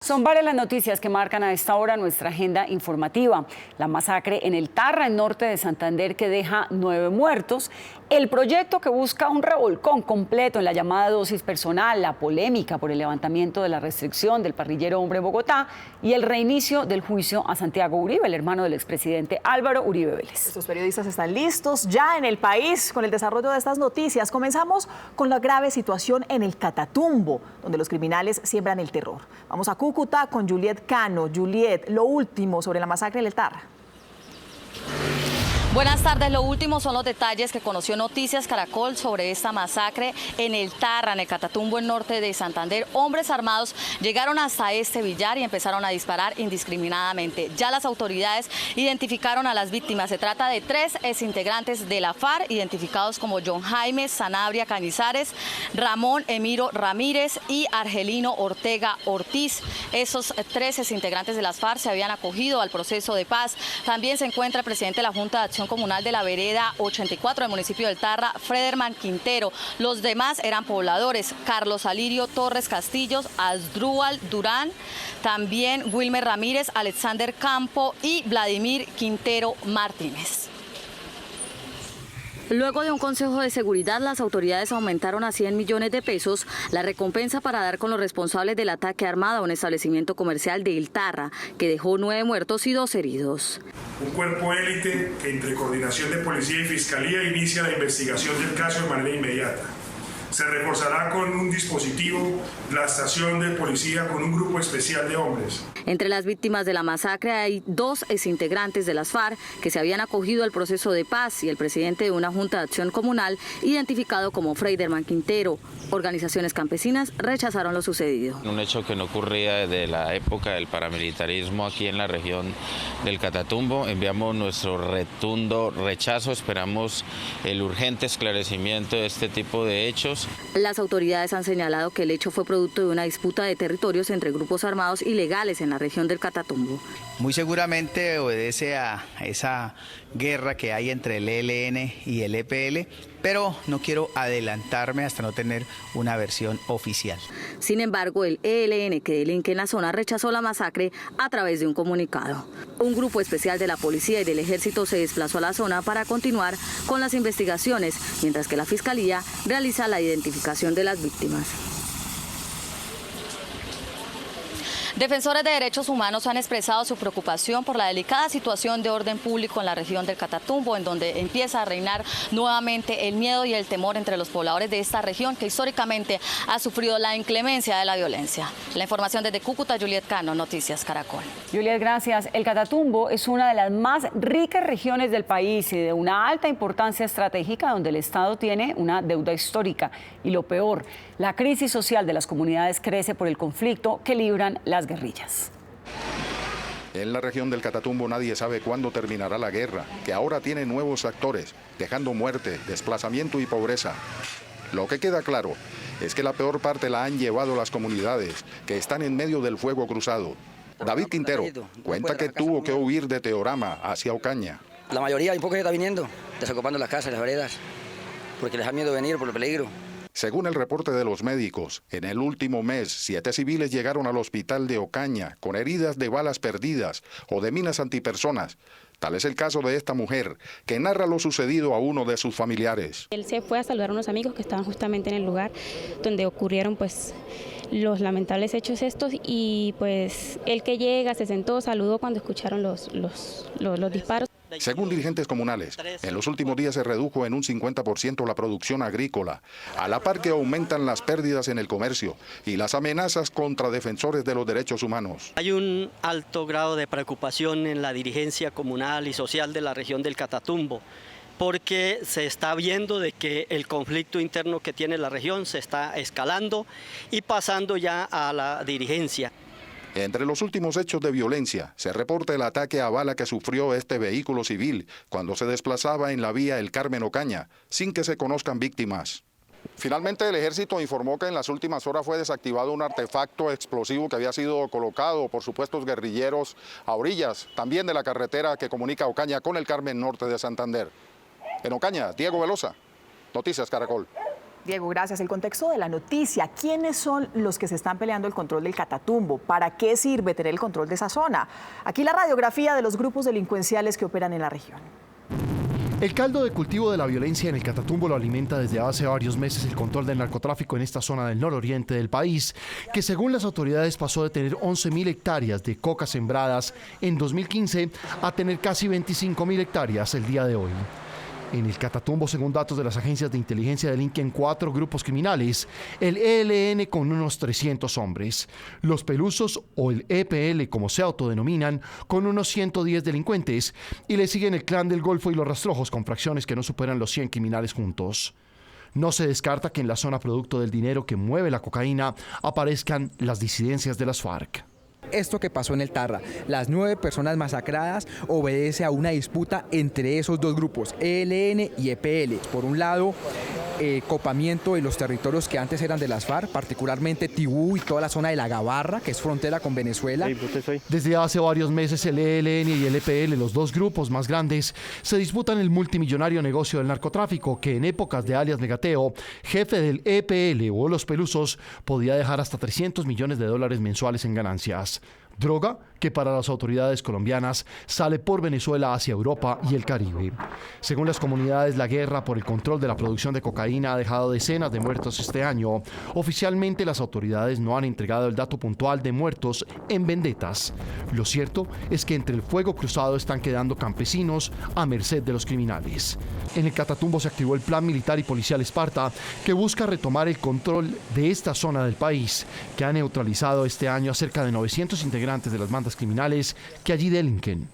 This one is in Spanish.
Son varias las noticias que marcan a esta hora nuestra agenda informativa. La masacre en el Tarra, en norte de Santander, que deja 9 muertos. El proyecto que busca un revolcón completo en la llamada dosis personal, la polémica por el levantamiento de la restricción del parrillero hombre en Bogotá y el reinicio del juicio a Santiago Uribe, el hermano del expresidente Álvaro Uribe Vélez. Estos periodistas están listos ya en el país con el desarrollo de estas noticias. Comenzamos con la grave situación en el Catatumbo, donde los criminales siembran el terror. Vamos a Cúcuta con Juliet Cano. Juliet, lo último sobre la masacre en el Tarra. Buenas tardes. Lo último son los detalles que conoció Noticias Caracol sobre esta masacre en el Tarra, en el Catatumbo, en norte de Santander. Hombres armados llegaron hasta este billar y empezaron a disparar indiscriminadamente. Ya las autoridades identificaron a las víctimas. Se trata de 3 exintegrantes de la FARC, identificados como John Jaime Sanabria Cañizares, Ramón Emiro Ramírez y Argelino Ortega Ortiz. Esos 3 exintegrantes de las FARC se habían acogido al proceso de paz. También se encuentra el presidente de la Junta de Acción Comunal de la Vereda 84 del municipio del Tarra, Frederman Quintero. Los demás eran pobladores: Carlos Alirio Torres Castillos, Asdrúbal Durán, también Wilmer Ramírez, Alexander Campo y Vladimir Quintero Martínez. Luego de un consejo de seguridad, las autoridades aumentaron a 100 millones de pesos la recompensa para dar con los responsables del ataque armado a un establecimiento comercial de El Tarra, que dejó 9 muertos y 2 heridos. Un cuerpo élite que, entre coordinación de policía y fiscalía, inicia la investigación del caso de manera inmediata. Se reforzará con un dispositivo la estación de policía con un grupo especial de hombres. Entre las víctimas de la masacre hay 2 exintegrantes de las FARC que se habían acogido al proceso de paz y el presidente de una Junta de Acción Comunal identificado como Frederman Quintero. Organizaciones campesinas rechazaron lo sucedido. Un hecho que no ocurría desde la época del paramilitarismo aquí en la región del Catatumbo. Enviamos nuestro rotundo rechazo, esperamos el urgente esclarecimiento de este tipo de hechos. Las autoridades han señalado que el hecho fue producto de una disputa de territorios entre grupos armados ilegales en la región del Catatumbo. Muy seguramente obedece a esa guerra que hay entre el ELN y el EPL, pero no quiero adelantarme hasta no tener una versión oficial. Sin embargo, el ELN, que delinque en la zona, rechazó la masacre a través de un comunicado. Un grupo especial de la policía y del ejército se desplazó a la zona para continuar con las investigaciones, mientras que la fiscalía realiza la identificación de las víctimas. Defensores de derechos humanos han expresado su preocupación por la delicada situación de orden público en la región del Catatumbo, en donde empieza a reinar nuevamente el miedo y el temor entre los pobladores de esta región, que históricamente ha sufrido la inclemencia de la violencia. La información desde Cúcuta, Juliet Cano, Noticias Caracol. Juliet, gracias. El Catatumbo es una de las más ricas regiones del país y de una alta importancia estratégica, donde el Estado tiene una deuda histórica. Y lo peor, la crisis social de las comunidades crece por el conflicto que libran las guerrillas. En la región del Catatumbo nadie sabe cuándo terminará la guerra, que ahora tiene nuevos actores, dejando muerte, desplazamiento y pobreza. Lo que queda claro es que la peor parte la han llevado las comunidades, que están en medio del fuego cruzado. David Quintero cuenta que tuvo que huir de Teorama hacia Ocaña. La mayoría, hay pocos que está viniendo, desocupando las casas, las veredas, porque les da miedo venir por el peligro. Según el reporte de los médicos, en el último mes, 7 civiles llegaron al hospital de Ocaña con heridas de balas perdidas o de minas antipersonas. Tal es el caso de esta mujer, que narra lo sucedido a uno de sus familiares. Él se fue a saludar a unos amigos que estaban justamente en el lugar donde ocurrieron los lamentables hechos estos, y pues él que llega, se sentó, saludó cuando escucharon los disparos. Según dirigentes comunales, en los últimos días se redujo en un 50% la producción agrícola, a la par que aumentan las pérdidas en el comercio y las amenazas contra defensores de los derechos humanos. Hay un alto grado de preocupación en la dirigencia comunal y social de la región del Catatumbo, porque se está viendo de que el conflicto interno que tiene la región se está escalando y pasando ya a la dirigencia. Entre los últimos hechos de violencia, se reporta el ataque a bala que sufrió este vehículo civil cuando se desplazaba en la vía El Carmen Ocaña, sin que se conozcan víctimas. Finalmente, el ejército informó que en las últimas horas fue desactivado un artefacto explosivo que había sido colocado por supuestos guerrilleros a orillas, también de la carretera que comunica Ocaña con El Carmen norte de Santander. En Ocaña, Diego Velosa, Noticias Caracol. Diego, gracias. El contexto de la noticia. ¿Quiénes son los que se están peleando el control del Catatumbo? ¿Para qué sirve tener el control de esa zona? Aquí la radiografía de los grupos delincuenciales que operan en la región. El caldo de cultivo de la violencia en el Catatumbo lo alimenta desde hace varios meses el control del narcotráfico en esta zona del nororiente del país, que según las autoridades pasó de tener 11.000 hectáreas de coca sembradas en 2015 a tener casi 25.000 hectáreas el día de hoy. En el Catatumbo, según datos de las agencias de inteligencia, delinquen 4 grupos criminales, el ELN con unos 300 hombres, los Pelusos o el EPL como se autodenominan con unos 110 delincuentes y le siguen el Clan del Golfo y los Rastrojos con fracciones que no superan los 100 criminales juntos. No se descarta que en la zona producto del dinero que mueve la cocaína aparezcan las disidencias de las FARC. Esto que pasó en el Tarra, las 9 personas masacradas, obedece a una disputa entre esos dos grupos, ELN y EPL. Por un lado, copamiento de los territorios que antes eran de las FARC, particularmente Tibú y toda la zona de la Gabarra, que es frontera con Venezuela. Desde hace varios meses el ELN y el EPL, los dos grupos más grandes, se disputan el multimillonario negocio del narcotráfico que en épocas de alias Megateo, jefe del EPL o los Pelusos, podía dejar hasta $300 millones mensuales en ganancias. Droga que para las autoridades colombianas sale por Venezuela hacia Europa y el Caribe. Según las comunidades, la guerra por el control de la producción de cocaína ha dejado decenas de muertos este año. Oficialmente las autoridades no han entregado el dato puntual de muertos en vendetas. Lo cierto es que entre el fuego cruzado están quedando campesinos a merced de los criminales. En el Catatumbo se activó el Plan Militar y Policial Esparta, que busca retomar el control de esta zona del país, que ha neutralizado este año a cerca de 900 integrantes de las bandas criminales que allí delinquen.